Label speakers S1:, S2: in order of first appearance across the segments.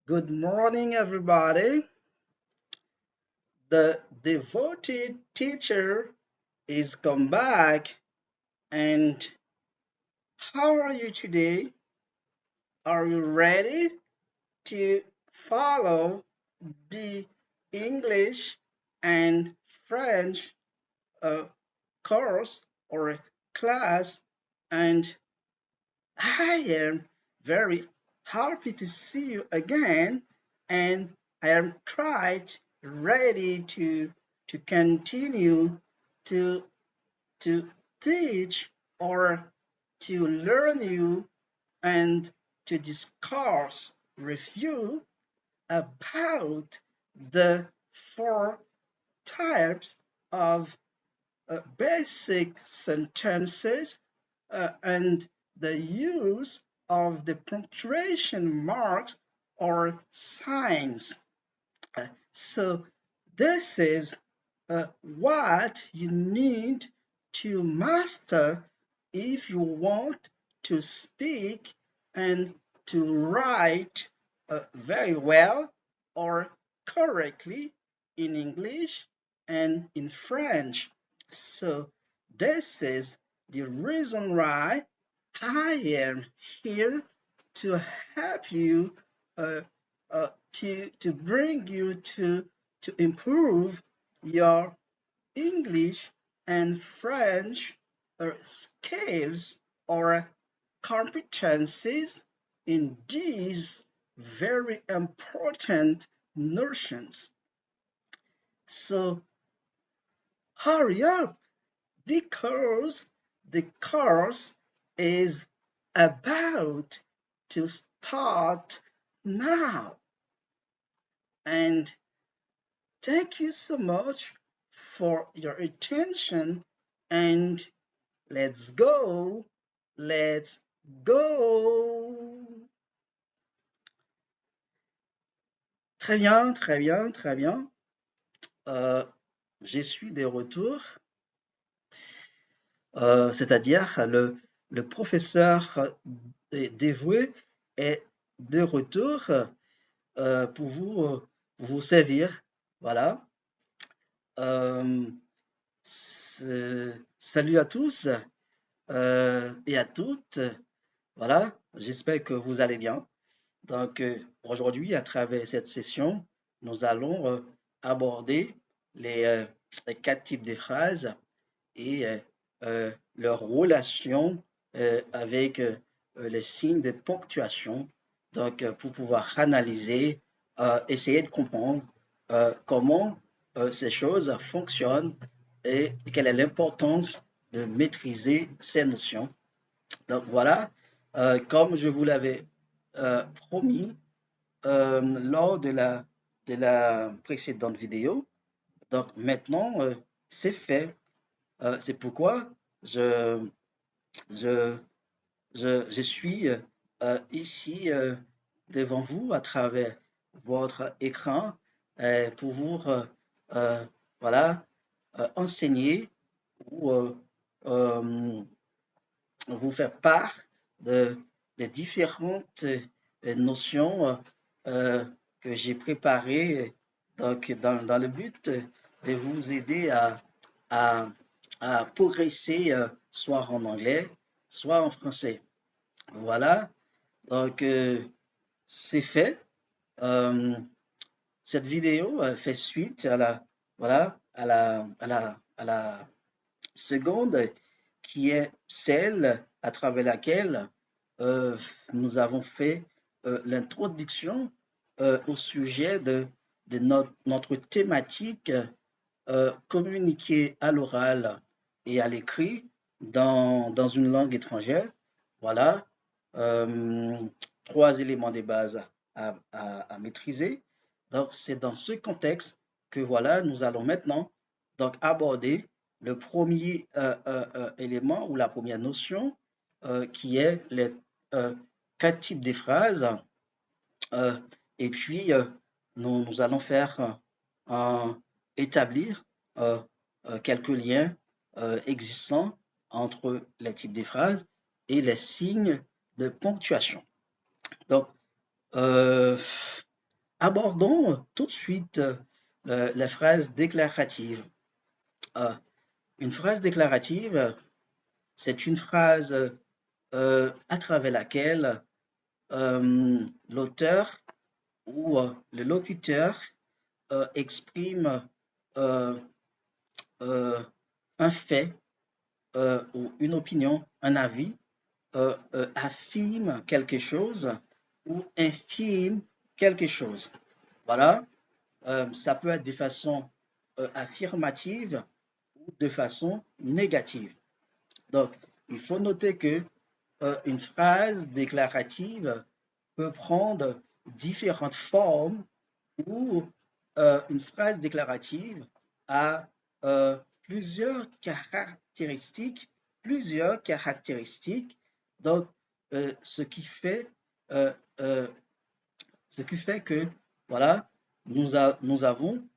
S1: Good morning, everybody. The devoted teacher is come back. And how are you today? Are you ready to follow the English and French uh, course or class? And I am very happy to see you again, and I am quite ready to continue to to teach or to learn you and to discuss with you about the four types of basic sentences and the use of the punctuation marks or signs. So this is what you need to master if you want to speak and to write very well or correctly in English and in French. So this is the reason why I am here to help you uh, to bring you to improve your English and French skills or competencies in these very important notions. So hurry up because the course is about to start now. And thank you so much for your attention and let's go. Let's go. Très bien, très bien, très bien. Euh, je suis de retour, c'est-à-dire le professeur dévoué est de retour pour vous servir. Voilà. Euh, salut à tous et à toutes. Voilà, j'espère que vous allez bien. Donc, aujourd'hui, à travers cette session, nous allons aborder les, euh, les quatre types de phrases et leur relation avec les signes de ponctuation. Donc, pour pouvoir analyser, essayer de comprendre comment ces choses fonctionnent et quelle est l'importance de maîtriser ces notions. Donc, voilà, comme je vous l'avais promis lors de la précédente vidéo, donc maintenant, c'est fait. C'est pourquoi je, je, je suis ici devant vous à travers votre écran pour vous euh, voilà, enseigner ou euh, vous faire part de, des différentes notions que j'ai préparées donc dans le but de vous aider à, à progresser soit en anglais, soit en français. Voilà, donc c'est fait. Euh, cette vidéo fait suite à la, voilà, à la seconde qui est celle à travers laquelle nous avons fait l'introduction au sujet de notre thématique communiquer à l'oral et à l'écrit dans une langue étrangère. Voilà, euh, trois éléments de base à maîtriser. Donc, c'est dans ce contexte que voilà, nous allons maintenant donc aborder le premier élément ou la première notion qui est les euh, quatre types de phrases. Euh, et puis, nous allons faire établir euh, quelques liens existants entre les types de phrases et les signes de ponctuation. Donc, euh, abordons tout de suite les phrases déclaratives. Euh, une phrase déclarative, c'est une phrase à travers laquelle l'auteur ou le locuteur exprime euh, euh, un fait ou une opinion, un avis, affirme quelque chose ou infirme quelque chose. Voilà, ça peut être de façon affirmative ou de façon négative. Donc, il faut noter que une phrase déclarative peut prendre différentes formes ou une phrase déclarative a plusieurs caractéristiques, donc euh, ce qui fait, euh, euh, ce qui fait que, voilà, nous avons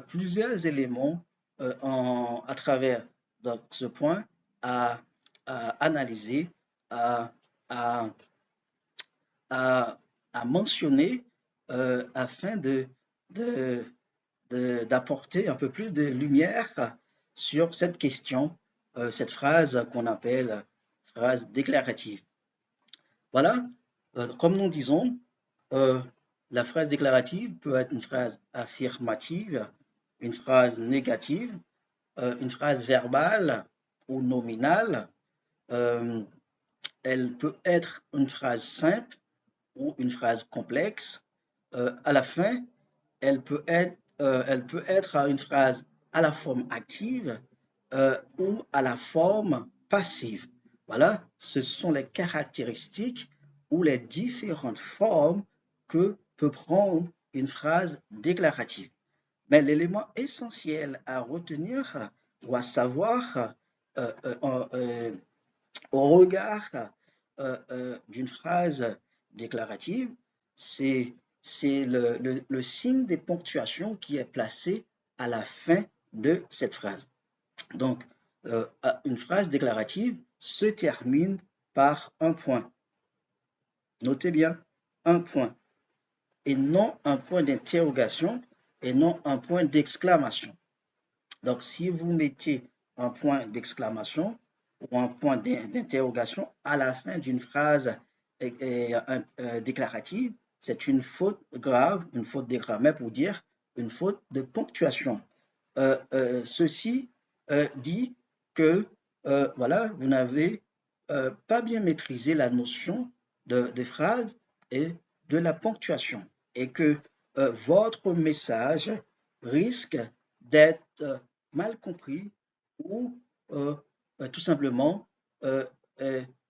S1: plusieurs éléments à travers donc, ce point à, à analyser, à, à, à, à mentionner afin de, d'apporter un peu plus de lumière sur cette question, cette phrase qu'on appelle phrase déclarative. Voilà, comme nous disons, euh, la phrase déclarative peut être une phrase affirmative, une phrase négative, une phrase verbale ou nominale. Euh, Elle peut être une phrase simple ou une phrase complexe. À la fin, elle peut être une phrase à la forme active ou à la forme passive. Voilà, ce sont les caractéristiques ou les différentes formes que peut prendre une phrase déclarative. Mais l'élément essentiel à retenir ou à savoir euh, euh, euh, au regard d'une phrase déclarative, c'est le signe des ponctuations qui est placé à la fin de cette phrase. Donc, une phrase déclarative se termine par un point. Notez bien, un point, et non un point d'interrogation, et non un point d'exclamation. Donc, si vous mettez un point d'exclamation ou un point d'interrogation à la fin d'une phrase déclarative, c'est une faute grave, une faute de grammaire pour dire une faute de ponctuation. Ceci dit que voilà, vous n'avez pas bien maîtrisé la notion de phrase et de la ponctuation et que votre message risque d'être mal compris ou tout simplement euh,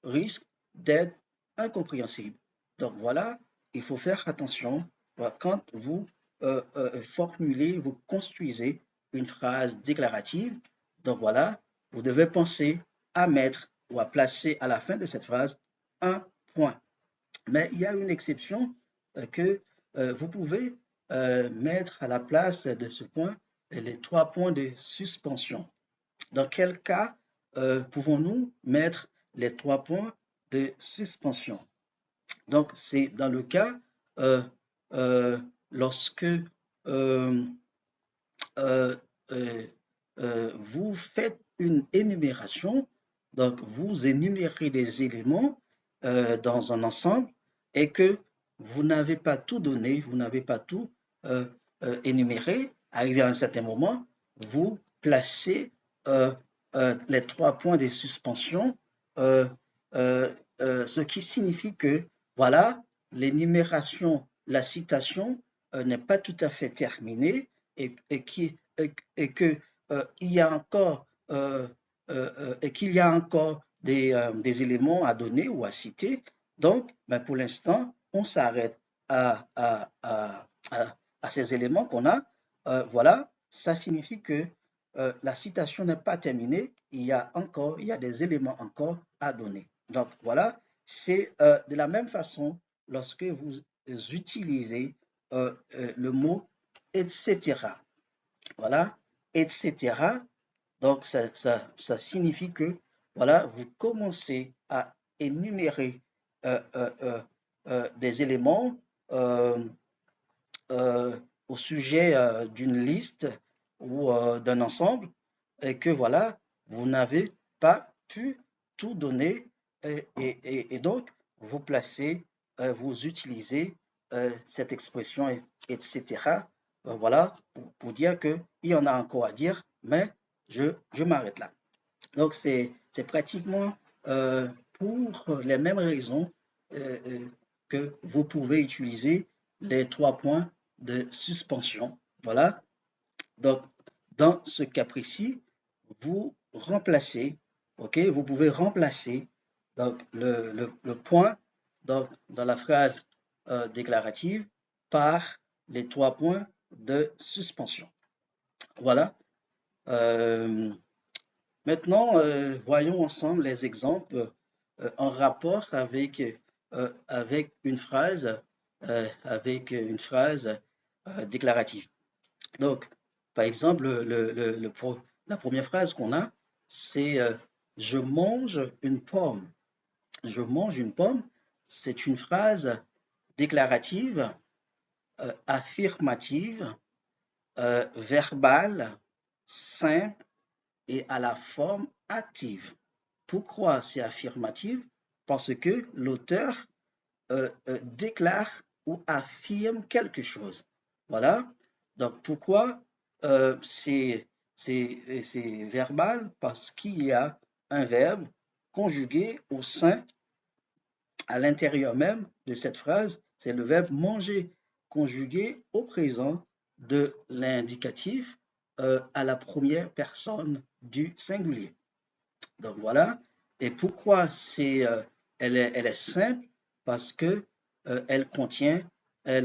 S1: risque d'être incompréhensible. Donc voilà, il faut faire attention quand vous formulez, vous construisez une phrase déclarative. Donc voilà, vous devez penser à mettre ou à placer à la fin de cette phrase un point. Mais il y a une exception que vous pouvez mettre à la place de ce point les trois points de suspension. Dans quel cas pouvons-nous mettre les trois points de suspension? Donc, c'est dans le cas euh, euh, lorsque euh, euh, euh, vous faites une énumération, donc vous énumérez des éléments dans un ensemble et que vous n'avez pas tout donné, vous n'avez pas tout euh, énuméré, arrivé à un certain moment, vous placez euh, les trois points de suspension, euh, ce qui signifie que, voilà, l'énumération, la citation n'est pas tout à fait terminée et que il y a encore et qu'il y a encore des éléments à donner ou à citer. Donc, ben, pour l'instant, on s'arrête à ces éléments qu'on a. Voilà, ça signifie que la citation n'est pas terminée. Il y a des éléments encore à donner. Donc, voilà, c'est de la même façon lorsque vous utilisez le mot etc. Voilà, etc. Donc, ça signifie que, voilà, vous commencez à énumérer euh, euh, euh, des éléments euh, au sujet d'une liste ou d'un ensemble et que voilà, vous n'avez pas pu tout donner et donc vous placez, vous utilisez cette expression, etc. Voilà, pour dire qu'il y en a encore à dire, mais je m'arrête là. Donc, c'est pratiquement pour les mêmes raisons que vous pouvez utiliser les 3 points de suspension. Voilà. Donc, dans ce cas précis, vous remplacez, OK, vous pouvez remplacer donc, le point donc, dans la phrase déclarative par les 3 points de suspension. Voilà. Euh, Maintenant, voyons ensemble les exemples en rapport avec une phrase déclarative. Donc, par exemple, la première phrase qu'on a, c'est je mange une pomme. Je mange une pomme, c'est une phrase déclarative, affirmative, verbale, simple et à la forme active. Pourquoi c'est affirmatif? Parce que l'auteur déclare ou affirme quelque chose. Voilà. Donc pourquoi c'est verbal? Parce qu'il y a un verbe conjugué au sein, à l'intérieur même de cette phrase, c'est le verbe manger, conjugué au présent de l'indicatif à la première personne du singulier. Donc voilà. Et pourquoi elle est simple? Parce que elle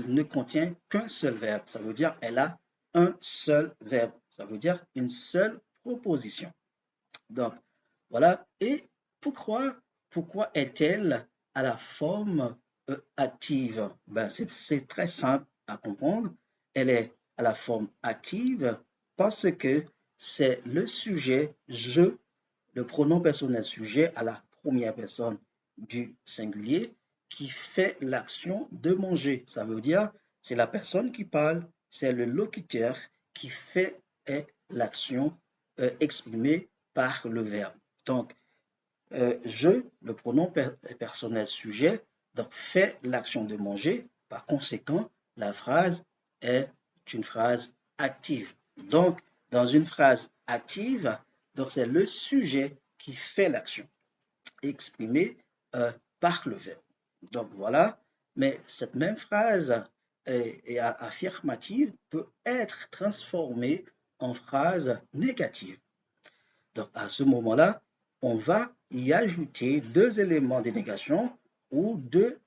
S1: ne contient qu'un seul verbe. Ça veut dire elle a un seul verbe. Ça veut dire une seule proposition. Donc voilà. Et pourquoi, pourquoi est-elle à la forme active? Ben, c'est très simple à comprendre. Elle est à la forme active parce que c'est le sujet je, le pronom personnel sujet à la première personne du singulier qui fait l'action de manger. Ça veut dire c'est la personne qui parle, c'est le locuteur qui fait l'action exprimée par le verbe. Donc, je, le pronom personnel sujet, donc fait l'action de manger. Par conséquent, la phrase est une phrase active. Donc, dans une phrase active, donc c'est le sujet qui fait l'action exprimée par le verbe. Donc voilà, mais cette même phrase affirmative peut être transformée en phrase négative. Donc à ce moment-là, on va y ajouter 2 éléments de négation ou deux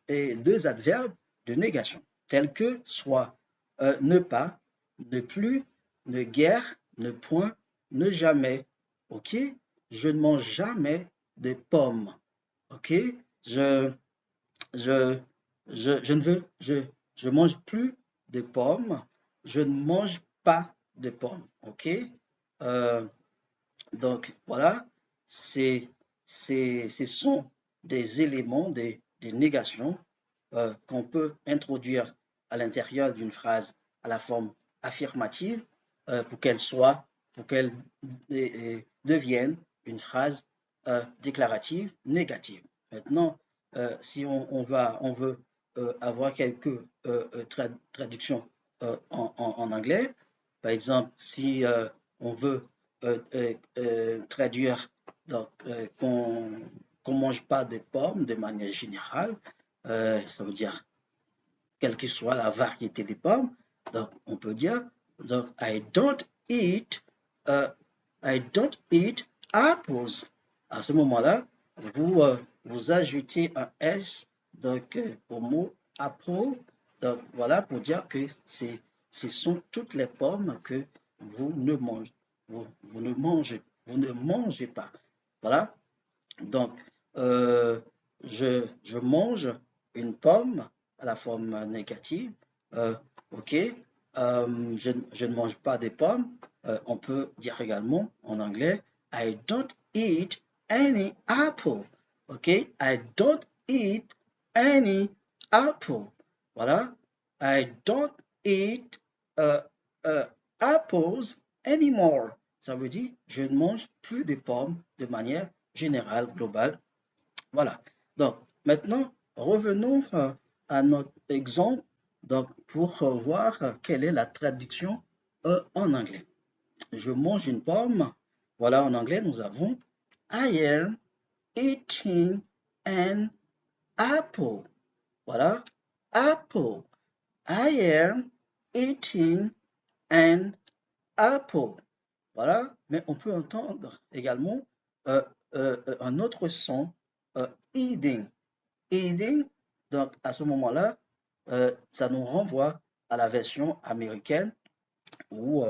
S1: adverbes de négation, tels que soit ne pas, ne plus, ne guère, ne point, ne jamais. OK? Je ne mange jamais de pommes. OK? Je, je, je ne veux, je mange plus de pommes. Je ne mange pas de pommes. OK? Euh, donc voilà, ce sont des éléments, des négations qu'on peut introduire à l'intérieur d'une phrase à la forme affirmative pour qu'elle devienne une phrase déclarative négative. Maintenant, si on veut avoir quelques traductions en anglais, par exemple, si on veut traduire donc qu'on mange pas de pommes de manière générale, ça veut dire quelle que soit la variété des pommes. Donc on peut dire donc uh, I don't eat apples. À ce moment-là, vous ajoutez un s donc au mot apple. Donc voilà pour dire que ce sont toutes les pommes que vous ne mangez vous ne mangez pas. Voilà. Donc, je mange une pomme à la forme négative. OK. Je ne mange pas des pommes. On peut dire également en anglais, I don't eat any apple. OK. I don't eat any apple. Voilà. I don't eat uh, apples anymore. Ça veut dire, je ne mange plus de pommes de manière générale, globale. Voilà. Donc, maintenant, revenons à notre exemple donc, pour voir quelle est la traduction en anglais. Je mange une pomme. Voilà, en anglais, nous avons I am eating an apple. Voilà, apple. I am eating an apple. Voilà, mais on peut entendre également euh, un autre son, eating. Eating, donc à ce moment-là, ça nous renvoie à la version américaine ou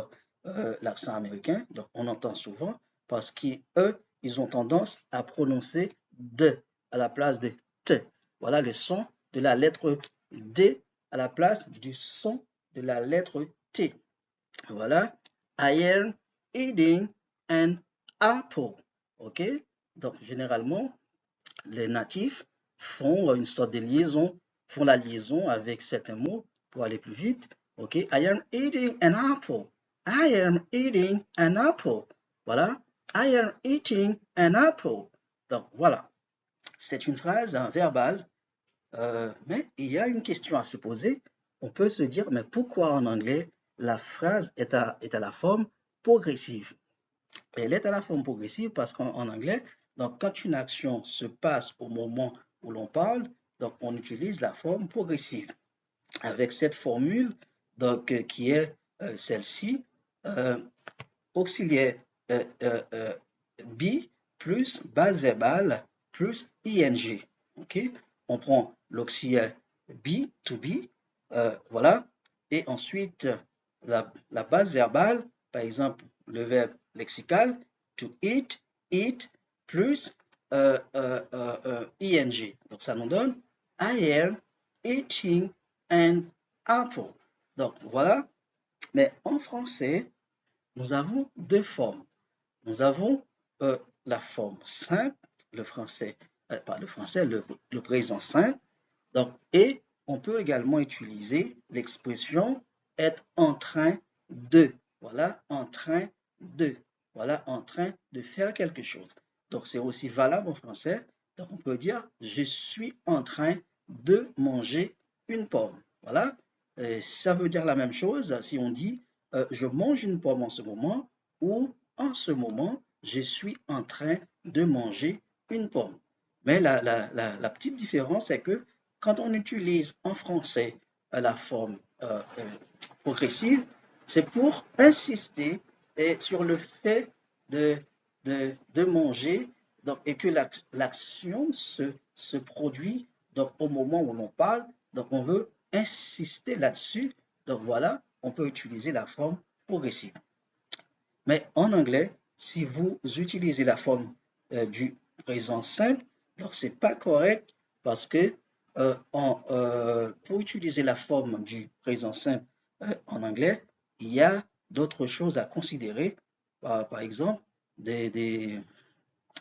S1: l'accent américain. Donc on entend souvent parce qu'eux, ils ont tendance à prononcer de à la place de t. Voilà le son de la lettre D à la place du son de la lettre T. Voilà. I am eating an apple. OK? Donc, généralement, les natifs font une sorte de liaison, font la liaison avec certains mots pour aller plus vite. OK? I am eating an apple. I am eating an apple. Voilà. I am eating an apple. Donc, voilà. C'est une phrase verbale, mais il y a une question à se poser. On peut se dire, mais pourquoi en anglais la phrase est à la forme progressive? Elle est à la forme progressive parce qu'en anglais, donc quand une action se passe au moment où l'on parle, donc on utilise la forme progressive. Avec cette formule donc, qui est celle-ci, euh, auxiliaire be plus base verbale plus ing. Ok? On prend l'auxiliaire be, to be, voilà, et ensuite la base verbale, par exemple le verbe lexical, to eat, plus ing. Donc ça nous donne I am eating an apple. Donc voilà, mais en français, nous avons deux formes. Nous avons la forme simple, le français, pas le français, le présent simple. Donc, et on peut également utiliser l'expression être en train de. Voilà, en train de. Voilà, en train de faire quelque chose. Donc, c'est aussi valable en français. Donc, on peut dire je suis en train de manger une pomme. Voilà, et ça veut dire la même chose si on dit je mange une pomme en ce moment ou en ce moment, je suis en train de manger une pomme. Mais la petite différence, c'est que quand on utilise en français la forme progressive, c'est pour insister sur le fait de manger donc, et que l'action se produit donc, au moment où l'on parle. Donc, on veut insister là-dessus. Donc, voilà, on peut utiliser la forme progressive. Mais en anglais, si vous utilisez la forme du présent simple, donc c'est pas correct parce que pour utiliser la forme du présent simple en anglais, il y a d'autres choses à considérer. Par exemple, des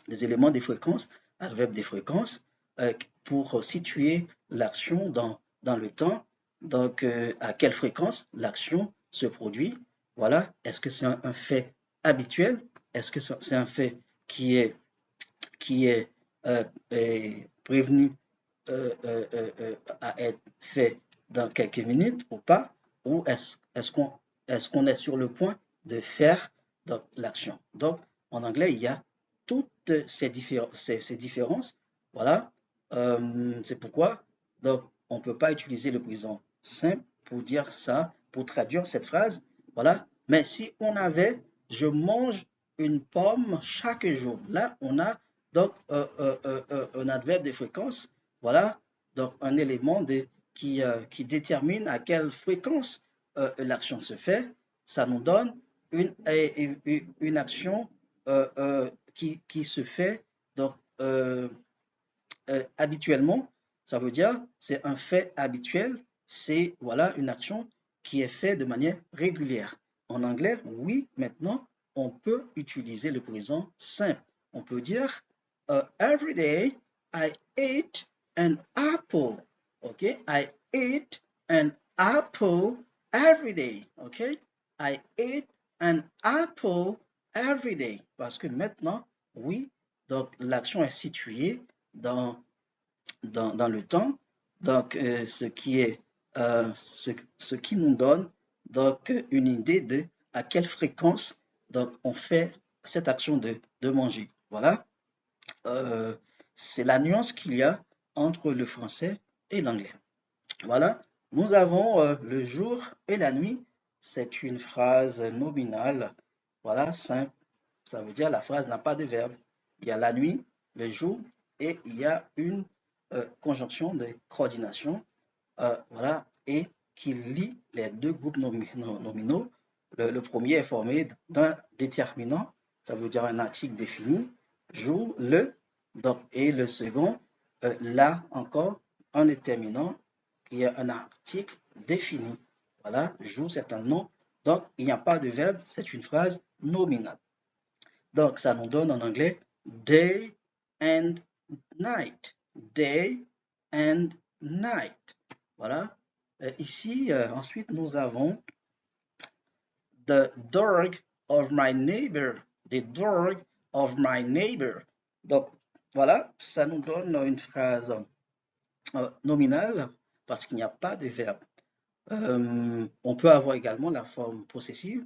S1: éléments des fréquences, adverbes des fréquences, pour situer l'action dans le temps. Donc, à quelle fréquence l'action se produit. Voilà. Est-ce que c'est un fait habituel? Est-ce que c'est un fait qui est prévenu à être fait dans quelques minutes ou pas? Ou est-ce qu'on est sur le point de faire l'action? Donc, en anglais, il y a toutes ces différences. Voilà. C'est pourquoi donc, on ne peut pas utiliser le présent simple pour dire ça, pour traduire cette phrase. Voilà. Mais si on avait je mange une pomme chaque jour, là, on a donc un adverbe de fréquence. Voilà. Donc, un élément qui détermine à quelle fréquence l'action se fait. Ça nous donne une action qui se fait donc, habituellement. Ça veut dire c'est un fait habituel, c'est voilà une action qui est faite de manière régulière. En anglais, oui, maintenant, on peut utiliser le présent simple. On peut dire every day I ate an apple. OK? I ate an apple every day, ok? I ate an apple every day. Parce que maintenant, oui, donc l'action est située dans le temps, donc ce qui nous donne donc une idée de à quelle fréquence donc on fait cette action de manger. Voilà. C'est la nuance qu'il y a entre le français et l'anglais. Voilà. Nous avons le jour et la nuit. C'est une phrase nominale. Voilà, simple. Ça veut dire la phrase n'a pas de verbe. Il y a la nuit, le jour, et il y a une conjonction de coordination. Voilà, et qui lie les deux groupes nominaux. Le premier est formé d'un déterminant, ça veut dire un article défini, jour, le, donc, et le second, là encore, un déterminant qui est un article défini. Voilà, jour, c'est un nom, donc il n'y a pas de verbe, c'est une phrase nominale. Donc, ça nous donne en anglais day and night. Day and night. Voilà. Ici, ensuite, nous avons the dog of my neighbor. The dog of my neighbor. Donc, voilà, ça nous donne une phrase nominale parce qu'il n'y a pas de verbe. On peut avoir également la forme possessive.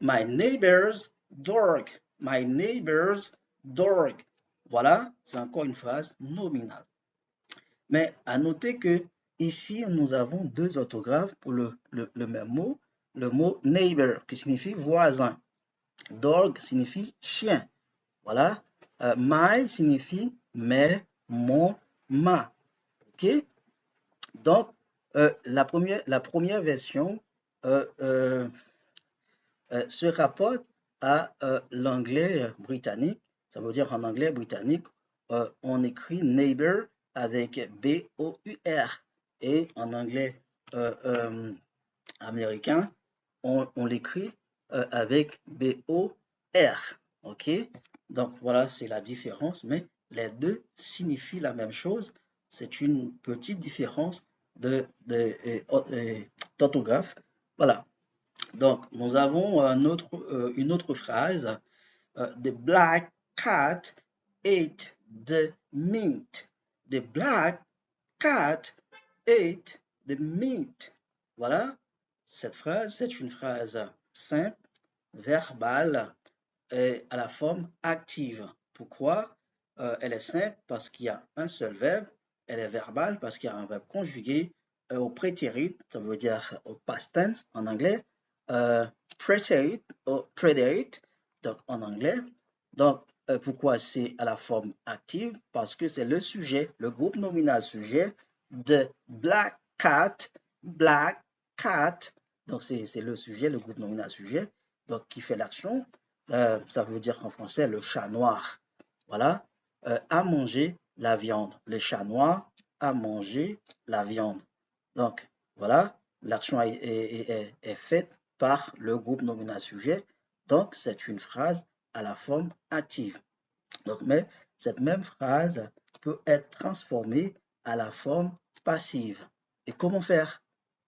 S1: My neighbor's dog. My neighbor's dog. Voilà, c'est encore une phrase nominale. Mais à noter que ici, nous avons deux orthographes pour le même mot. Le mot neighbor qui signifie voisin. Dog signifie chien. Voilà. My signifie mais, mon, ma. OK? Donc, la première version se rapporte à l'anglais britannique. Ça veut dire en anglais britannique, on écrit neighbor avec B-O-U-R. Et en anglais américain, on l'écrit avec B-O-R. OK? Donc voilà, c'est la différence, mais les deux signifient la même chose. C'est une petite différence d'orthographe. Voilà. Donc, nous avons une autre phrase. The black cat ate the meat. The black cat ate the meat. Voilà. Cette phrase, c'est une phrase simple, verbale, et à la forme active. Pourquoi? Elle est simple parce qu'il y a un seul verbe. Elle est verbale parce qu'il y a un verbe conjugué au prétérit, ça veut dire au past tense en anglais, preterite, donc en anglais. Donc, pourquoi c'est à la forme active? Parce que c'est le sujet, le groupe nominal sujet de black cat, donc c'est le sujet, le groupe nominal sujet, donc qui fait l'action. Ça veut dire en français le chat noir. Voilà, a mangé la viande. Le chat noir a mangé la viande. Donc, voilà, l'action est faite par le groupe nominal sujet. Donc, c'est une phrase à la forme active. Donc, mais cette même phrase peut être transformée à la forme passive. Et comment faire?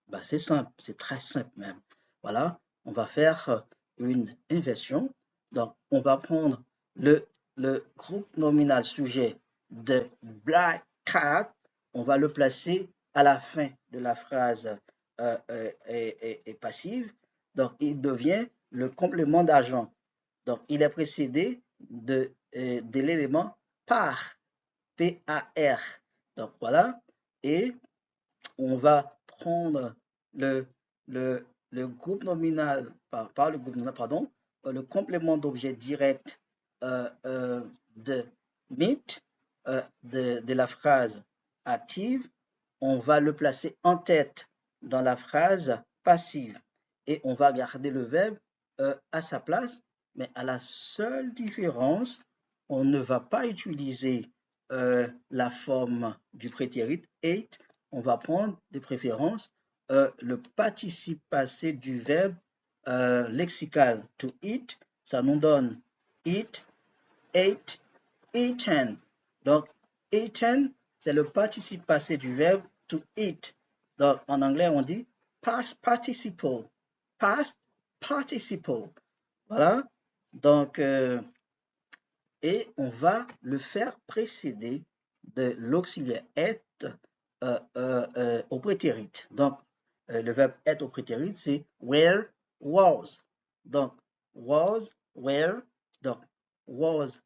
S1: Ben, c'est simple, c'est très simple même. Voilà, on va faire une inversion. Donc, on va prendre le groupe nominal sujet de black cat, on va le placer à la fin de la phrase passive. Donc, il devient le complément d'agent. Donc, il est précédé de l'élément par, P-A-R. Donc, voilà. Et on va prendre le, groupe nominal, par le groupe nominal, pardon, le complément d'objet direct de meet, de la phrase active, on va le placer en tête dans la phrase passive et on va garder le verbe à sa place, mais à la seule différence, on ne va pas utiliser la forme du prétérit ate, on va prendre de préférence le participe passé du verbe lexical to eat, ça nous donne eat, ate, eaten. Donc, eaten, c'est le participe passé du verbe to eat. Donc, en anglais, on dit past participle. Past participle. Voilà. Donc, et on va le faire précéder de l'auxiliaire être au prétérit. Donc, le verbe être au prétérit, c'est where, was. Donc, was, where. Donc, was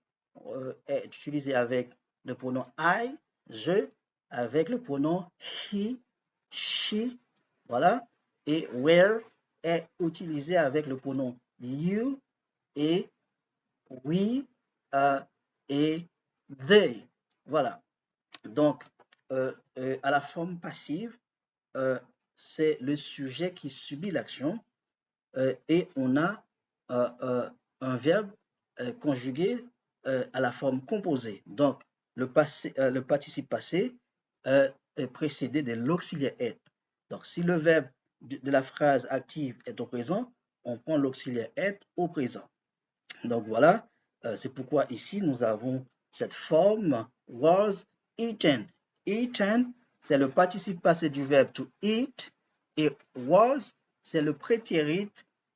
S1: est utilisé avec le pronom I, je, avec le pronom he, she. Voilà. Et where est utilisé avec le pronom you et we et they. Voilà. Donc, à la forme passive, c'est le sujet qui subit l'action et on a un verbe conjugué à la forme composée. Donc, le participe passé est précédé de l'auxiliaire être. Donc, si le verbe de la phrase active est au présent, on prend l'auxiliaire être au présent. Donc voilà, c'est pourquoi ici nous avons cette forme was eaten. Eaten, c'est le participe passé du verbe to eat et was, c'est le prétérit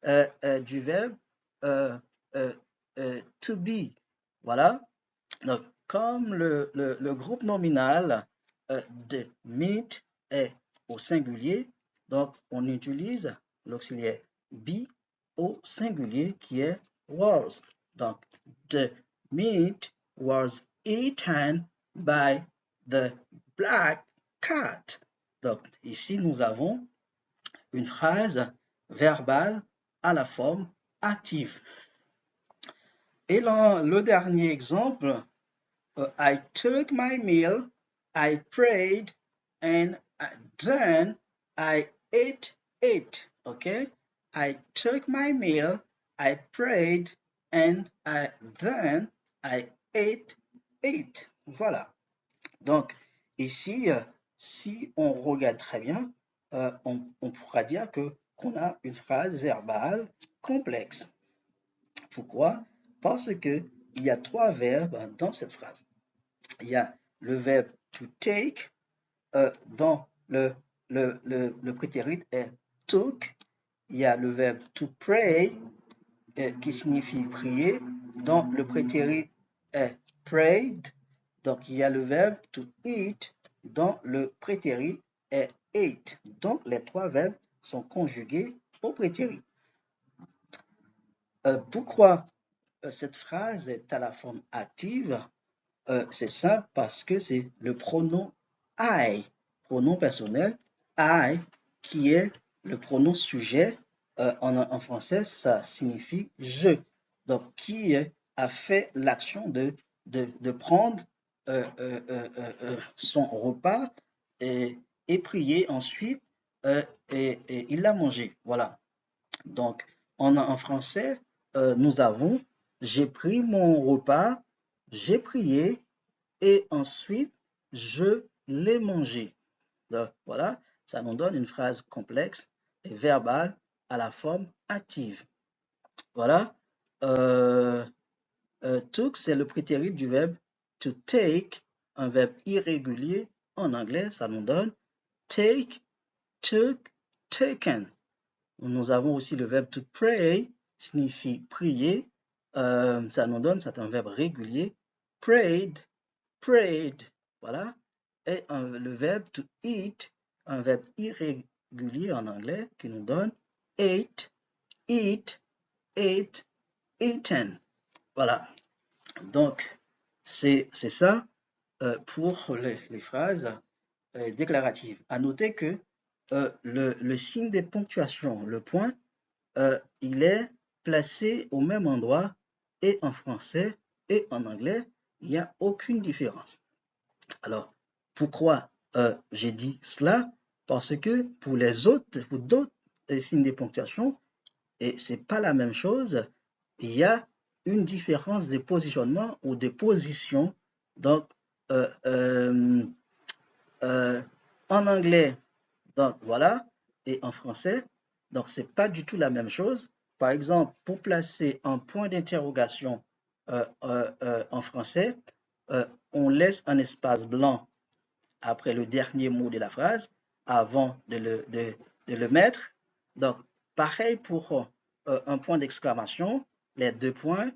S1: du verbe to be. Voilà. Donc, comme le groupe nominal de meat est au singulier, donc on utilise l'auxiliaire be au singulier qui est was. Donc, the meat was eaten by the black cat. Donc, ici, nous avons une phrase verbale à la forme active. Et le dernier exemple, I took my meal, I prayed, and then I ate it. Okay? I took my meal, I prayed, and then I ate it. Voilà. Donc, ici, si on regarde très bien, on pourra dire qu'on a une phrase verbale complexe. Pourquoi? Parce que il y a trois verbes dans cette phrase. Il y a le verbe to take, dont le prétérit est took. Il y a le verbe to pray, qui signifie prier, dont le prétérit est prayed. Donc, il y a le verbe to eat, dont le prétérit est ate. Donc, les trois verbes sont conjugués au prétérit. Pourquoi cette phrase est à la forme active? C'est simple parce que c'est le pronom I, pronom personnel, I, qui est le pronom sujet. En français, ça signifie je. Donc, qui a fait l'action de prendre son repas et prier ensuite et il l'a mangé. Voilà. Donc, en français, nous avons j'ai pris mon repas, j'ai prié et ensuite je l'ai mangé. Donc, voilà, ça nous donne une phrase complexe et verbale à la forme active. Voilà. Took, c'est le prétérit du verbe to take, un verbe irrégulier. En anglais, ça nous donne take, took, taken. Nous avons aussi le verbe to pray, signifie prier. Ça nous donne, c'est un verbe régulier. Prayed, prayed. Voilà. Et le verbe to eat, un verbe irrégulier en anglais qui nous donne ate, eat, ate, eaten. Voilà. Donc, c'est ça pour les phrases déclaratives. À noter que le signe des ponctuations, le point, il est placé au même endroit et en français et en anglais, il n'y a aucune différence. Alors, pourquoi j'ai dit cela? Parce que pour d'autres signes de ponctuation, et c'est pas la même chose, il y a une différence de positionnement ou de position. Donc, en anglais, donc voilà, et en français, donc c'est pas du tout la même chose. Par exemple, pour placer un point d'interrogation en français, on laisse un espace blanc après le dernier mot de la phrase avant de le mettre. Donc, pareil pour un point d'exclamation, les deux points,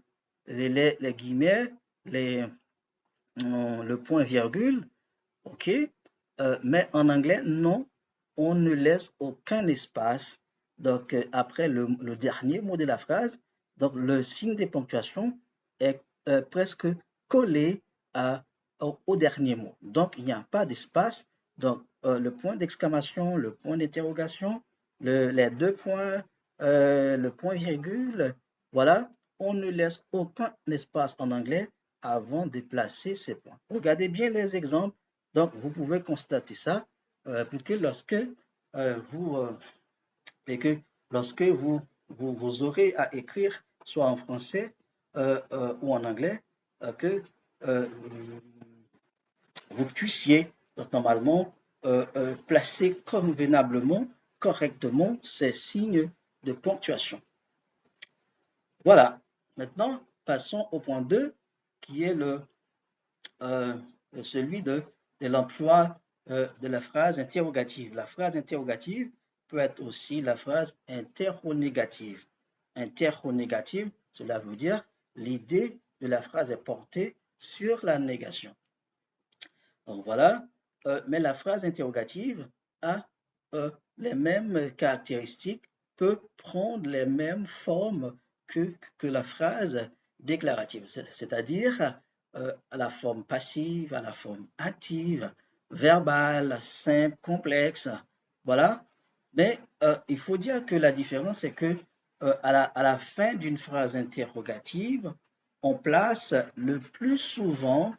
S1: les guillemets, le point virgule, ok? Mais en anglais, non, on ne laisse aucun espace. Donc, après le dernier mot de la phrase, donc le signe de ponctuation est presque collé au dernier mot. Donc, il n'y a pas d'espace. Donc, le point d'exclamation, le point d'interrogation, les deux points, le point virgule, voilà, on ne laisse aucun espace en anglais avant de placer ces points. Regardez bien les exemples. Donc, vous pouvez constater ça pour que vous et que lorsque vous aurez à écrire, soit en français ou en anglais, que euh, vous puissiez donc, normalement placer convenablement, correctement ces signes de ponctuation. Voilà. Maintenant, passons au point 2, qui est celui de l'emploi de la phrase interrogative. La phrase interrogative peut être aussi la phrase interronégative. Interronégative, cela veut dire l'idée de la phrase est portée sur la négation. Donc voilà, mais la phrase interrogative a les mêmes caractéristiques, peut prendre les mêmes formes que la phrase déclarative, c'est-à-dire à la forme passive, à la forme active, verbale, simple, complexe, voilà. Mais il faut dire que la différence est que à la fin d'une phrase interrogative, on place le plus souvent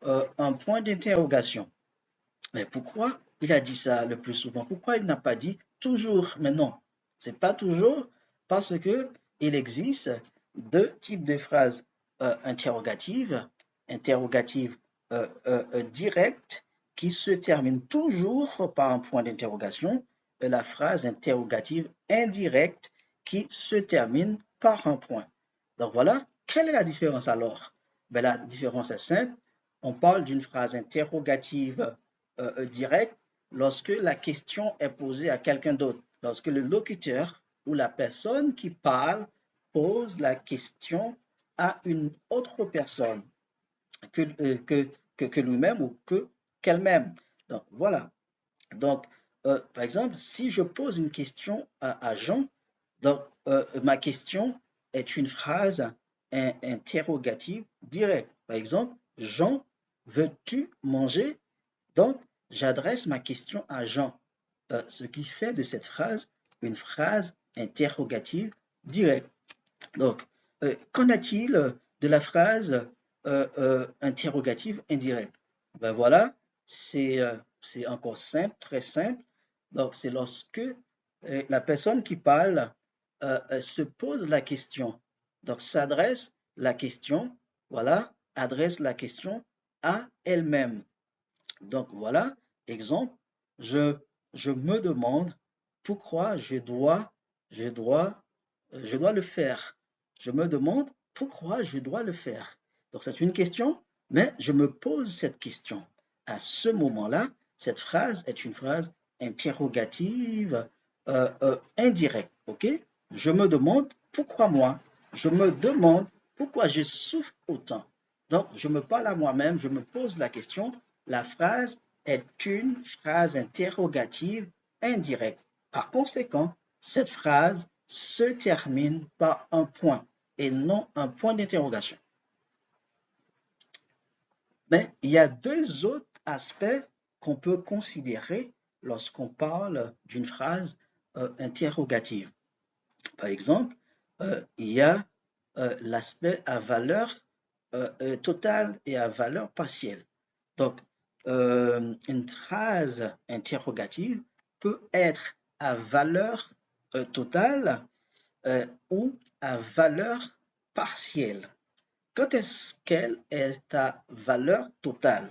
S1: un point d'interrogation. Mais pourquoi il a dit ça le plus souvent? Pourquoi il n'a pas dit toujours? Mais non, c'est pas toujours parce que il existe deux types de phrases interrogatives, interrogatives directes qui se terminent toujours par un point d'interrogation et la phrase interrogative indirecte qui se termine par un point. Donc voilà, quelle est la différence alors? Ben, la différence est simple. On parle d'une phrase interrogative directe lorsque la question est posée à quelqu'un d'autre, lorsque le locuteur ou la personne qui parle pose la question à une autre personne que, que lui-même ou qu'elle-même. Donc voilà. Donc, par exemple, si je pose une question à Jean, donc ma question est une phrase interrogative directe. Par exemple, Jean, veux-tu manger? Donc, j'adresse ma question à Jean, ce qui fait de cette phrase une phrase interrogative directe. Donc, qu'en est-il de la phrase interrogative indirecte? Ben voilà, c'est encore simple, très simple. Donc, c'est lorsque la personne qui parle se pose la question, donc s'adresse la question, voilà, adresse la question à elle-même. Donc voilà, exemple, je, je me demande pourquoi je dois le faire. Je me demande pourquoi je dois le faire. Donc c'est une question, mais je me pose cette question. À ce moment-là, cette phrase est une phrase interrogative indirecte. Ok? Je me demande pourquoi moi. Je me demande pourquoi je souffre autant. Donc je me parle à moi-même, je me pose la question. La phrase est une phrase interrogative indirecte. Par conséquent, cette phrase se termine par un point et non un point d'interrogation. Mais il y a deux autres aspects qu'on peut considérer lorsqu'on parle d'une phrase interrogative. Par exemple, il y a l'aspect à valeur totale et à valeur partielle. Donc, une phrase interrogative peut être à valeur totale ou à valeur partielle. Quand est-ce qu'elle est à valeur totale?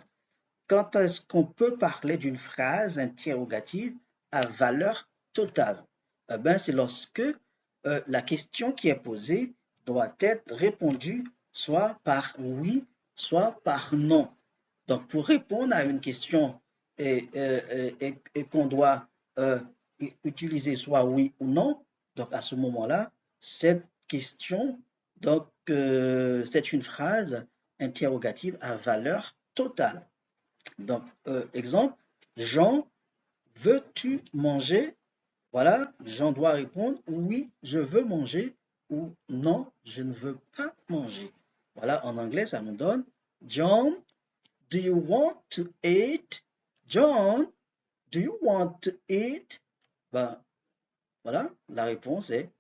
S1: Quand est-ce qu'on peut parler d'une phrase interrogative à valeur totale? Eh ben, c'est lorsque la question qui est posée doit être répondue soit par oui, soit par non. Donc, pour répondre à une question et qu'on doit utiliser soit oui ou non. Donc à ce moment-là, cette question, donc c'est une phrase interrogative à valeur totale. Donc exemple, Jean, veux-tu manger? Voilà, Jean doit répondre oui, je veux manger ou non, je ne veux pas manger. Voilà, en anglais, ça nous donne John, do you want to eat? John, do you want to eat? Ben, voilà, la réponse est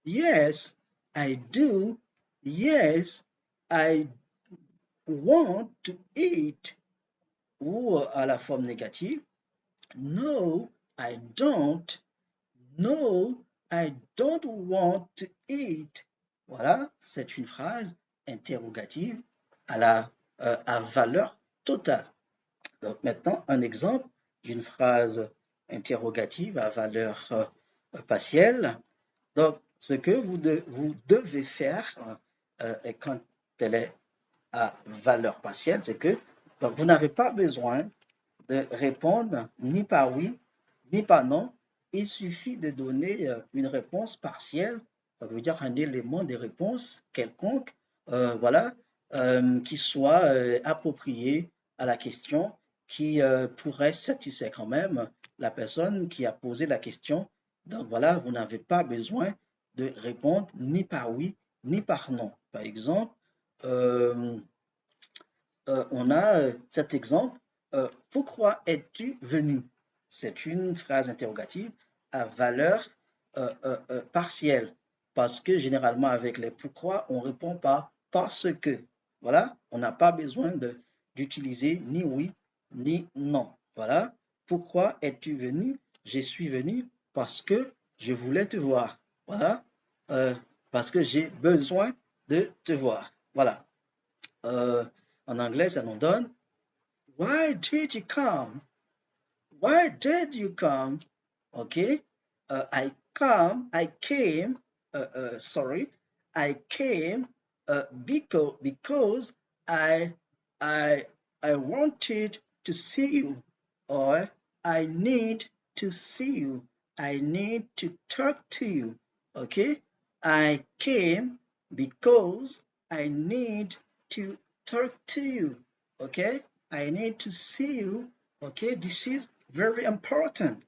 S1: yes, I do. Yes, I want to eat. Ou à la forme négative, no, I don't. No, I don't want to eat. Voilà, c'est une phrase interrogative à valeur totale. Donc maintenant, un exemple d'une phrase interrogative à valeur partielle. Donc, ce que vous devez faire quand elle est à valeur partielle, c'est que donc, vous n'avez pas besoin de répondre ni par oui, ni par non. Il suffit de donner une réponse partielle, ça veut dire un élément de réponse quelconque, voilà, qui soit approprié à la question, qui pourrait satisfaire quand même la personne qui a posé la question. Donc voilà, vous n'avez pas besoin de répondre ni par oui, ni par non. Par exemple, euh, on a cet exemple. Pourquoi es-tu venu? C'est une phrase interrogative à valeur partielle. Parce que généralement, avec les pourquoi, on répond par parce que. Voilà, on n'a pas besoin d'utiliser ni oui ni non. Voilà, pourquoi es-tu venu? Je suis venu parce que je voulais te voir. Voilà, euh, parce que j'ai besoin de te voir. Voilà. Euh, en anglais, ça nous donne Why did you come? Why did you come? Okay. I came, sorry, I came because I, I, I wanted to see you, or I need to see you. I need to talk to you. Okay. I came because I need to talk to you. Okay. I need to see you. Okay. This is very important.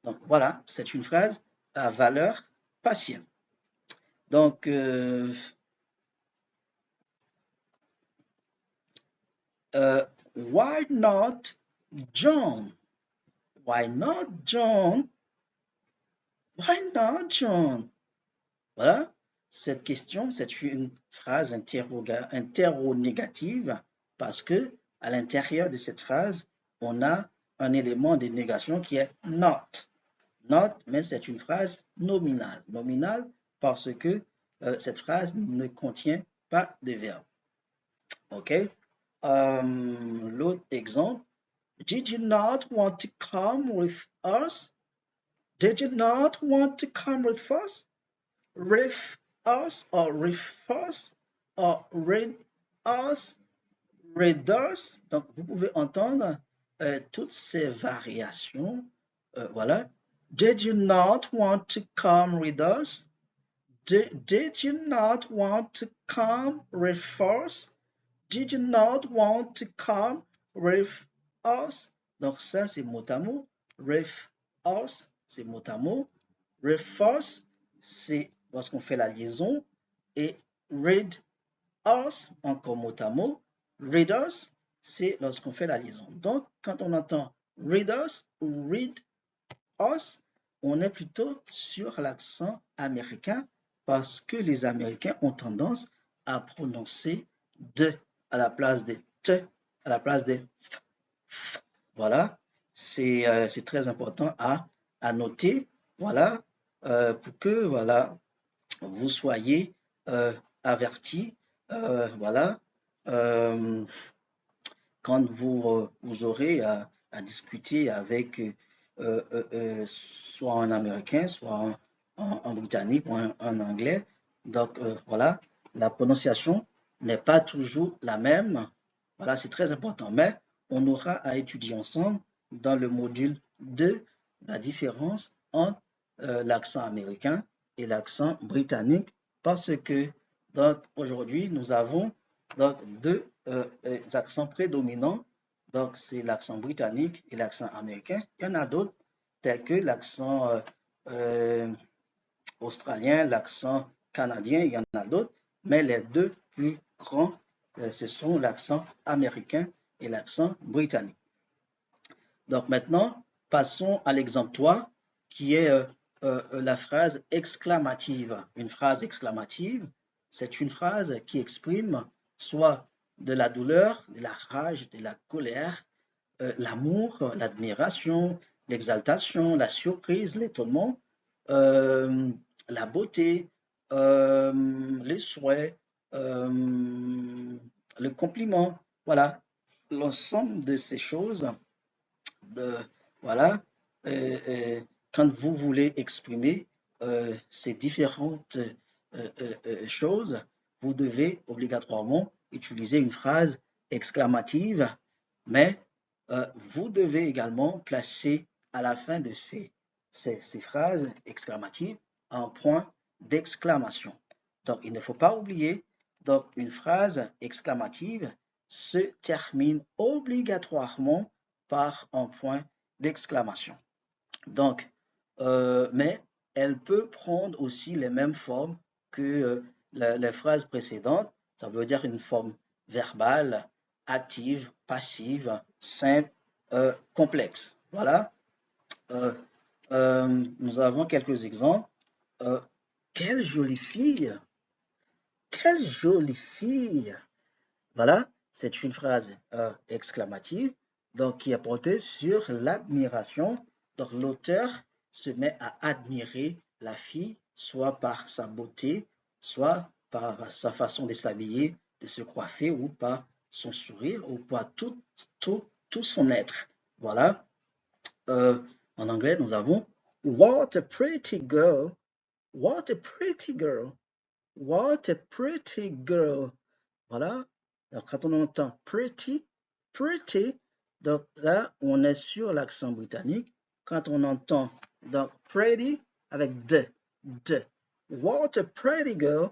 S1: Donc voilà, c'est une phrase à valeur partielle. Donc, why not John? Why not John? Why not John? Voilà, cette question, c'est une phrase interrogative parce que à l'intérieur de cette phrase, on a un élément de négation qui est not. Not, mais c'est une phrase nominale. Nominale parce que cette phrase ne contient pas de verbe. OK? L'autre exemple, did you not want to come with us? Did you not want to come with us? With us or with us or read us, read us. Donc, vous pouvez entendre toutes ces variations. Voilà. Did you not want to come with us? Did you not want to come with us? Did you not want to come with us? Donc ça, c'est mot à mot. With us, c'est mot à mot. With us, c'est lorsqu'on fait la liaison. Et read us, encore mot à mot. Read us, c'est lorsqu'on fait la liaison. Donc, quand on entend read us ou read us, on est plutôt sur l'accent américain parce que les Américains ont tendance à prononcer de à la place de te, à la place de f. Voilà, c'est très important à noter. Voilà, pour que voilà, vous soyez avertis. Voilà, euh, quand vous aurez à discuter avec soit un Américain, soit un Britannique ou un Anglais. Donc voilà, la prononciation n'est pas toujours la même. Voilà, c'est très important. Mais on aura à étudier ensemble dans le module 2 la différence entre l'accent américain et l'accent britannique parce que donc aujourd'hui nous avons donc deux accents prédominants. Donc c'est l'accent britannique et l'accent américain. Il y en a d'autres tels que l'accent euh, australien, l'accent canadien, il y en a d'autres, mais les deux plus grands, ce sont l'accent américain et l'accent britannique. Donc maintenant, passons à l'exemple 3, qui est la phrase exclamative. Une phrase exclamative, c'est une phrase qui exprime soit de la douleur, de la rage, de la colère, l'amour, l'admiration, l'exaltation, la surprise, l'étonnement, euh, la beauté, les souhaits, le compliment. Voilà, l'ensemble de ces choses, de, voilà, quand vous voulez exprimer ces différentes choses, vous devez obligatoirement utiliser une phrase exclamative, mais vous devez également placer à la fin de ces phrases exclamatives un point d'exclamation. Donc, il ne faut pas oublier, donc une phrase exclamative se termine obligatoirement par un point d'exclamation. Donc, mais elle peut prendre aussi les mêmes formes que les phrases précédentes. Ça veut dire une forme verbale, active, passive, simple, complexe. Voilà. Nous avons quelques exemples. Quelle jolie fille! Quelle jolie fille! Voilà, c'est une phrase exclamative donc, qui est portée sur l'admiration. Donc, l'auteur se met à admirer la fille, soit par sa beauté, soit par sa façon de s'habiller, de se coiffer, ou par son sourire, ou par tout son être. Voilà. En anglais, nous avons What a pretty girl! What a pretty girl! What a pretty girl! Voilà. Alors, quand on entend pretty, pretty, donc là, on est sur l'accent britannique. Quand on entend donc pretty avec de. What a pretty girl.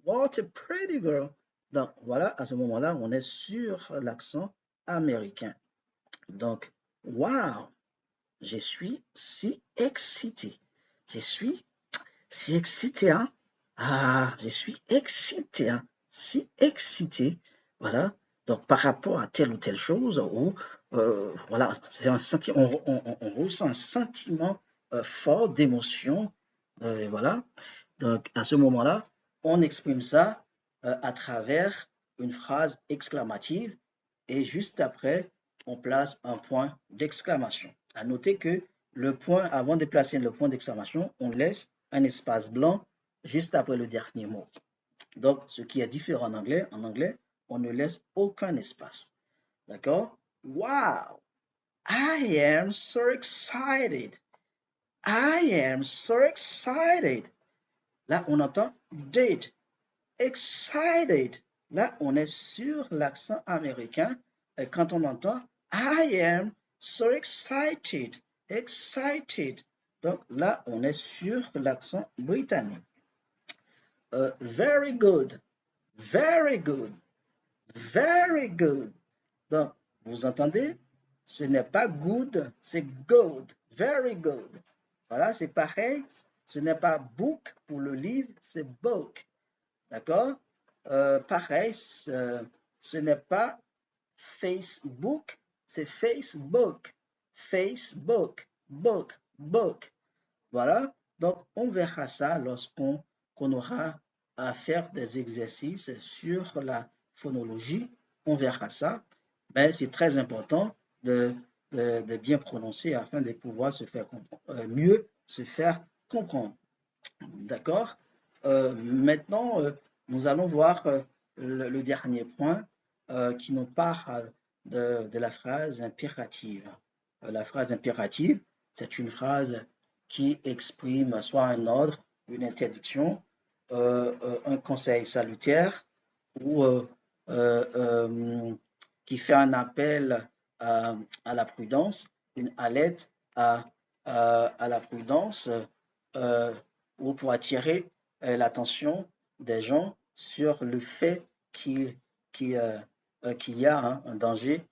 S1: What a pretty girl. Donc voilà, à ce moment-là, on est sur l'accent américain. Donc, wow, je suis si excité. Je suis si excité, hein? Ah, je suis excité, hein? Si excité. Voilà. Donc, par rapport à telle ou telle chose, ou voilà, c'est un sentiment, on ressent un sentiment fort d'émotion. Voilà. Donc, à ce moment-là, on exprime ça à travers une phrase exclamative et juste après, on place un point d'exclamation. À noter que le point, avant de placer le point d'exclamation, on laisse un espace blanc juste après le dernier mot. Donc, ce qui est différent en anglais, on ne laisse aucun espace. D'accord? Wow! I am so excited! I am so excited! Là, on entend did. Excited. Là, on est sur l'accent américain. Et quand on entend I am so excited. Excited. Donc là, on est sur l'accent britannique. Very good. Very good. Very good. Donc, vous entendez? Ce n'est pas good, c'est good. Very good. Voilà, c'est pareil. Ce n'est pas book pour le livre, c'est book. D'accord? Pareil, ce n'est pas Facebook, c'est Facebook. Facebook, book. Voilà. Donc, on verra ça lorsqu'on aura à faire des exercices sur la phonologie. On verra ça. Mais c'est très important de bien prononcer afin de pouvoir se faire mieux se faire comprendre. D'accord? Maintenant, nous allons voir le dernier point qui nous parle de la phrase impérative. La phrase impérative, c'est une phrase qui exprime soit un ordre, une interdiction, un conseil salutaire ou qui fait un appel à la prudence, une alerte à à la prudence euh, ou pour attirer l'attention des gens sur le fait qu'il qu'il y a hein, un danger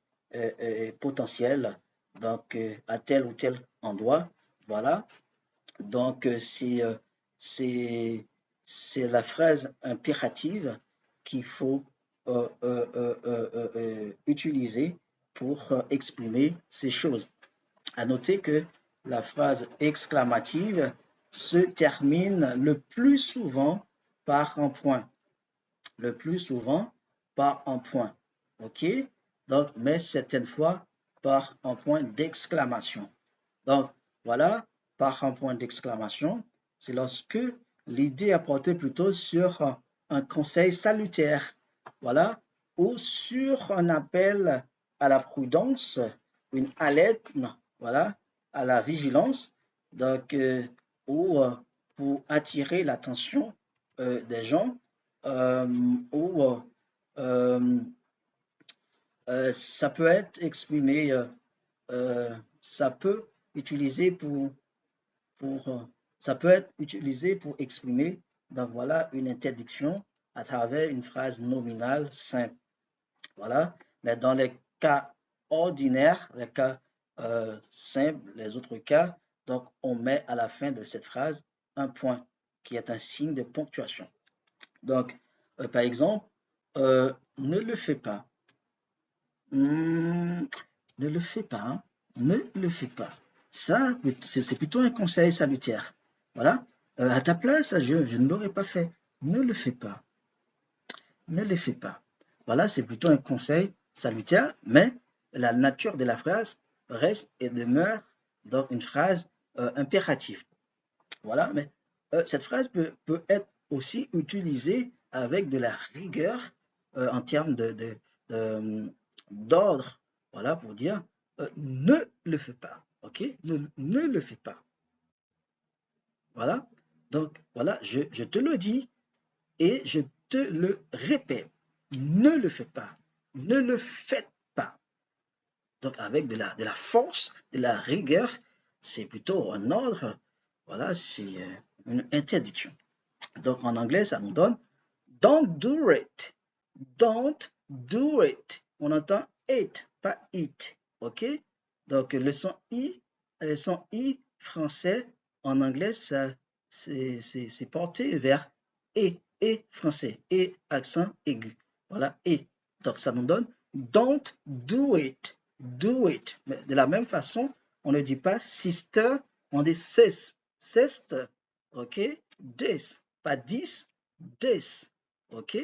S1: potentiel donc, à tel ou tel endroit. Voilà. Donc, c'est c'est la phrase impérative qu'il faut utiliser pour exprimer ces choses. À noter que la phrase exclamative se termine le plus souvent par un point. Le plus souvent par un point. OK? Donc, mais certaines fois par un point d'exclamation. Donc, voilà, par un point d'exclamation, c'est lorsque l'idée est portée plutôt sur un conseil salutaire, voilà, ou sur un appel à la prudence, une alerte, voilà, à la vigilance, donc, ou pour attirer l'attention des gens, euh, ou euh, ça peut être exprimé ça peut utiliser pour ça peut être utilisé pour exprimer donc voilà une interdiction à travers une phrase nominale simple. Voilà. Mais dans les cas ordinaires, les cas simples, les autres cas, donc on met à la fin de cette phrase un point qui est un signe de ponctuation. Donc, par exemple, ne le fais pas. Hmm, ne le fais pas, hein. Ne le fais pas. Ça, c'est plutôt un conseil salutaire. Voilà. À ta place, je ne l'aurais pas fait. Ne le fais pas. Ne le fais pas. Voilà, c'est plutôt un conseil salutaire, mais la nature de la phrase reste et demeure donc une phrase impérative. Voilà, mais cette phrase peut être aussi utilisée avec de la rigueur en termes d'ordre, voilà, pour dire ne le fais pas, ok? Ne le fais pas, voilà. Donc, voilà, je te le dis et je te le répète, ne le fais pas, ne le faites pas. Donc, avec de la force, de la rigueur, c'est plutôt un ordre, voilà, c'est une interdiction. Donc en anglais, ça nous donne don't do it. Don't do it. On entend it, pas it. OK? Donc le son I français en anglais, ça, c'est porté vers et français, et accent aigu. Voilà, et. Donc ça nous donne don't do it. Do it. Mais de la même façon, on ne dit pas sister, on dit sis. Sister. OK? This. Pas 10, this. OK?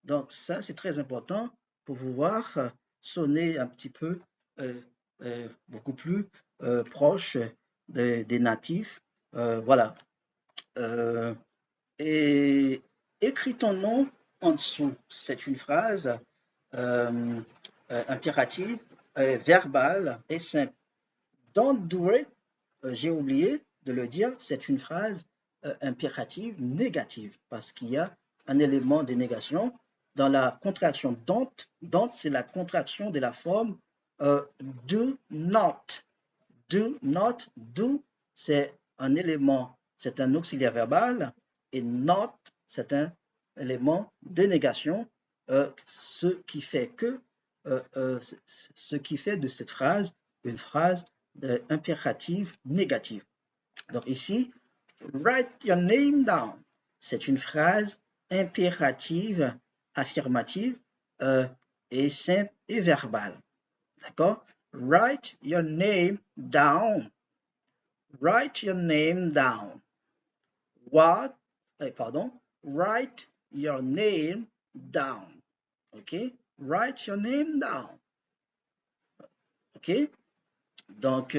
S1: Donc, ça, c'est très important pour pouvoir sonner un petit peu beaucoup plus proche des natifs. Voilà. Euh, et écris ton nom en dessous. C'est une phrase euh, impérative, verbale et simple. Don't do it, j'ai oublié de le dire, c'est une phrase impérative négative parce qu'il y a un élément de négation dans la contraction don't. Don't, c'est la contraction de la forme do not. Do not, do, c'est un élément, c'est un auxiliaire verbal et not, c'est un élément de négation, ce qui fait que, ce qui fait de cette phrase une phrase impérative négative. Donc ici, write your name down. C'est une phrase impérative, affirmative et simple et verbale. D'accord? Write your name down. Write your name down. What? Pardon. Write your name down. OK? Write your name down. OK? Donc,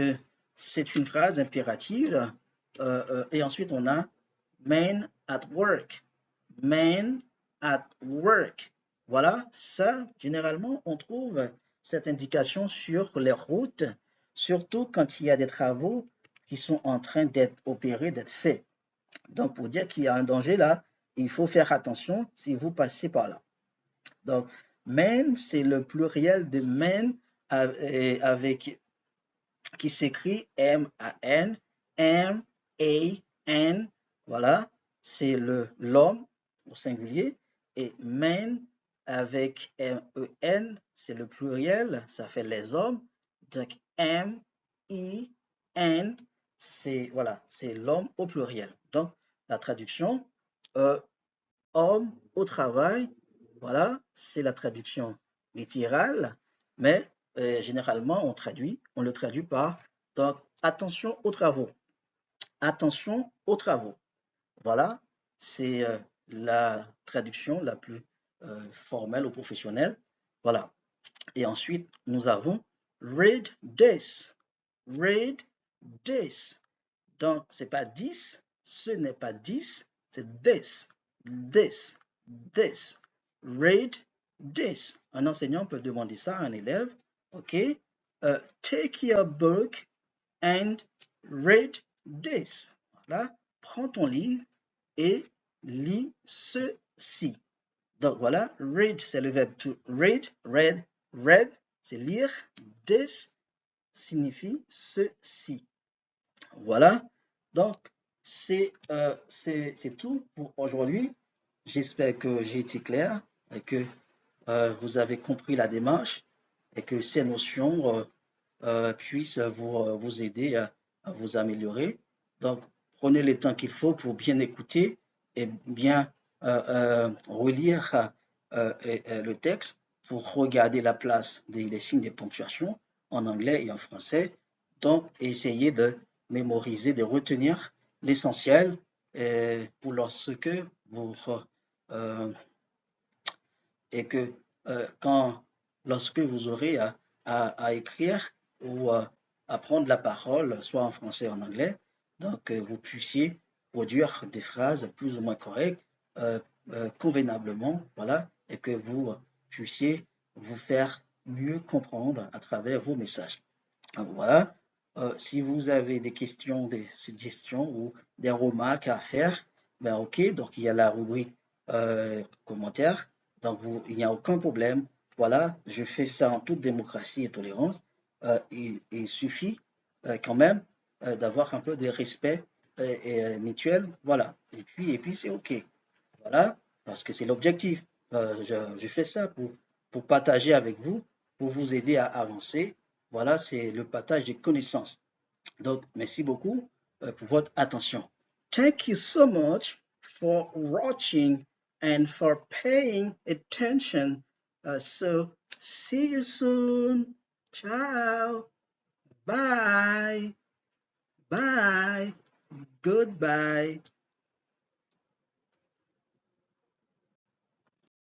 S1: c'est une phrase impérative. Et ensuite, on a man at work. Man at work. Voilà, ça, généralement, on trouve cette indication sur les routes, surtout quand il y a des travaux qui sont en train d'être opérés, d'être faits. Donc, pour dire qu'il y a un danger là, il faut faire attention si vous passez par là. Donc, man, c'est le pluriel de man avec qui s'écrit M-A-N M-A-N, voilà, c'est l'homme au singulier, et men avec M-E-N, c'est le pluriel, ça fait les hommes. Donc M-I-N, c'est voilà, c'est l'homme au pluriel. Donc la traduction, euh, homme au travail, voilà, c'est la traduction littérale, mais généralement on le traduit par donc attention aux travaux, attention aux travaux. Voilà, c'est la traduction la plus formelle ou professionnelle. Voilà. Et ensuite, nous avons read this. Read this. Donc, c'est pas 10, ce n'est pas 10, c'est this. This. This. Read this. Un enseignant peut demander ça à un élève. OK? Take your book and read this. Voilà. Prends ton livre et lis ceci. Donc voilà, read, c'est le verbe to read, read, c'est lire. This signifie ceci. Voilà. Donc, c'est tout pour aujourd'hui. J'espère que j'ai été clair et que vous avez compris la démarche et que ces notions puissent vous aider à vous améliorer. Donc, prenez le temps qu'il faut pour bien écouter et bien relire le texte pour regarder la place des signes de ponctuation en anglais et en français. Donc, essayez de mémoriser, de retenir l'essentiel pour lorsque vous euh, et que lorsque vous aurez à écrire ou à prendre la parole, soit en français ou en anglais, donc vous puissiez produire des phrases plus ou moins correctes, convenablement, voilà, et que vous puissiez vous faire mieux comprendre à travers vos messages. Voilà. Si vous avez des questions, des suggestions ou des remarques à faire, ben ok, donc il y a la rubrique commentaires, donc il n'y a aucun problème. Voilà, je fais ça en toute démocratie et tolérance. Il suffit quand même d'avoir un peu de respect mutuel, voilà. Et puis c'est ok, voilà, parce que c'est l'objectif. Je fais ça pour partager avec vous, pour vous aider à avancer. Voilà, c'est le partage des connaissances. Donc, merci beaucoup pour votre attention. Thank you so much for watching and for paying attention. So, see you soon. Ciao. Bye. Bye. Goodbye.